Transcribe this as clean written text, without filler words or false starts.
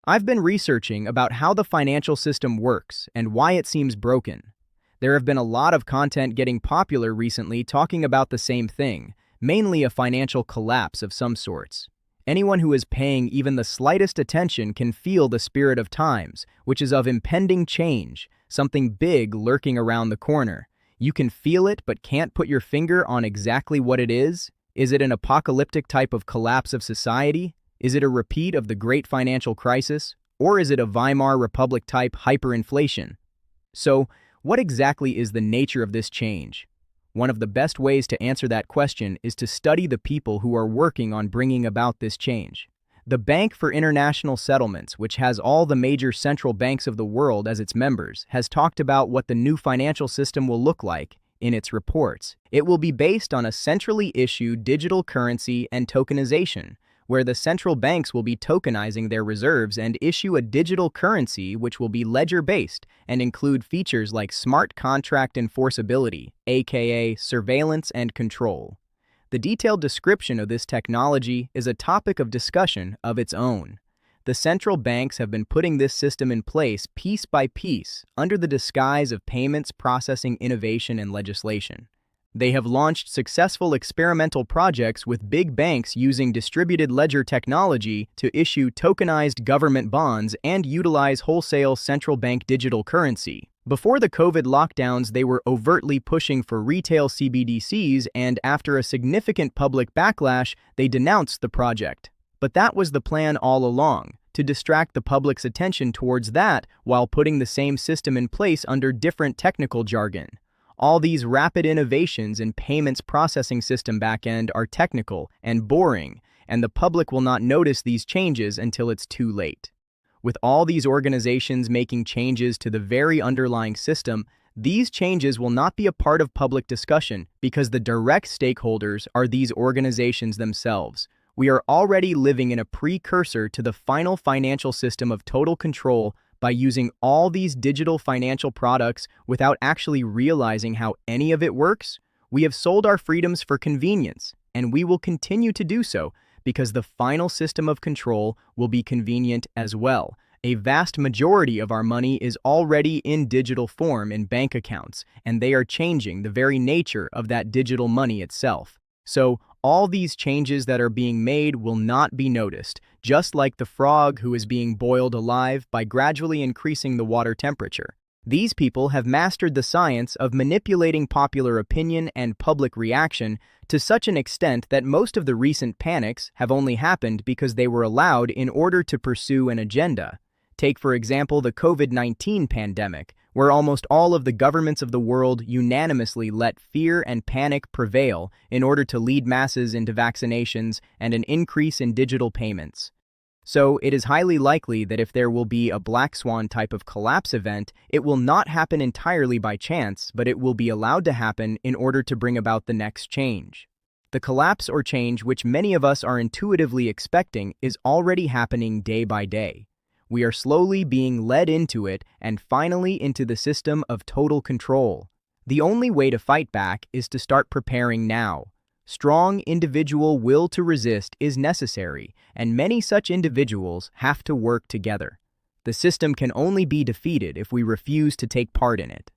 I've been researching about how the financial system works and why it seems broken. There have been a lot of content getting popular recently talking about the same thing, mainly a financial collapse of some sorts. Anyone who is paying even the slightest attention can feel the spirit of times, which is of impending change, something big lurking around the corner. You can feel it but can't put your finger on exactly what it is. Is it an apocalyptic type of collapse of society? Is it a repeat of the Great Financial Crisis? Or is it a Weimar Republic type hyperinflation? So, what exactly is the nature of this change? One of the best ways to answer that question is to study the people who are working on bringing about this change. The Bank for International Settlements, which has all the major central banks of the world as its members, has talked about what the new financial system will look like in its reports. It will be based on a centrally issued digital currency and tokenization, where the central banks will be tokenizing their reserves and issue a digital currency which will be ledger-based and include features like smart contract enforceability, aka surveillance and control. The detailed description of this technology is a topic of discussion of its own. The central banks have been putting this system in place piece by piece under the disguise of payments processing innovation and legislation. They have launched successful experimental projects with big banks using distributed ledger technology to issue tokenized government bonds and utilize wholesale central bank digital currency. Before the COVID lockdowns, they were overtly pushing for retail CBDCs, and after a significant public backlash, they denounced the project. But that was the plan all along, to distract the public's attention towards that while putting the same system in place under different technical jargon. All these rapid innovations in payments processing system backend are technical and boring, and the public will not notice these changes until it's too late. With all these organizations making changes to the very underlying system, these changes will not be a part of public discussion because the direct stakeholders are these organizations themselves. We are already living in a precursor to the final financial system of total control by using all these digital financial products without actually realizing how any of it works. We have sold our freedoms for convenience, and we will continue to do so because the final system of control will be convenient as well. A vast majority of our money is already in digital form in bank accounts, and they are changing the very nature of that digital money itself. So, all these changes that are being made will not be noticed, just like the frog who is being boiled alive by gradually increasing the water temperature. These people have mastered the science of manipulating popular opinion and public reaction to such an extent that most of the recent panics have only happened because they were allowed in order to pursue an agenda. Take, for example, the COVID-19 pandemic, where almost all of the governments of the world unanimously let fear and panic prevail in order to lead masses into vaccinations and an increase in digital payments. So, it is highly likely that if there will be a black swan type of collapse event, it will not happen entirely by chance, but it will be allowed to happen in order to bring about the next change. The collapse or change which many of us are intuitively expecting is already happening day by day. We are slowly being led into it and finally into the system of total control. The only way to fight back is to start preparing now. Strong individual will to resist is necessary, and many such individuals have to work together. The system can only be defeated if we refuse to take part in it.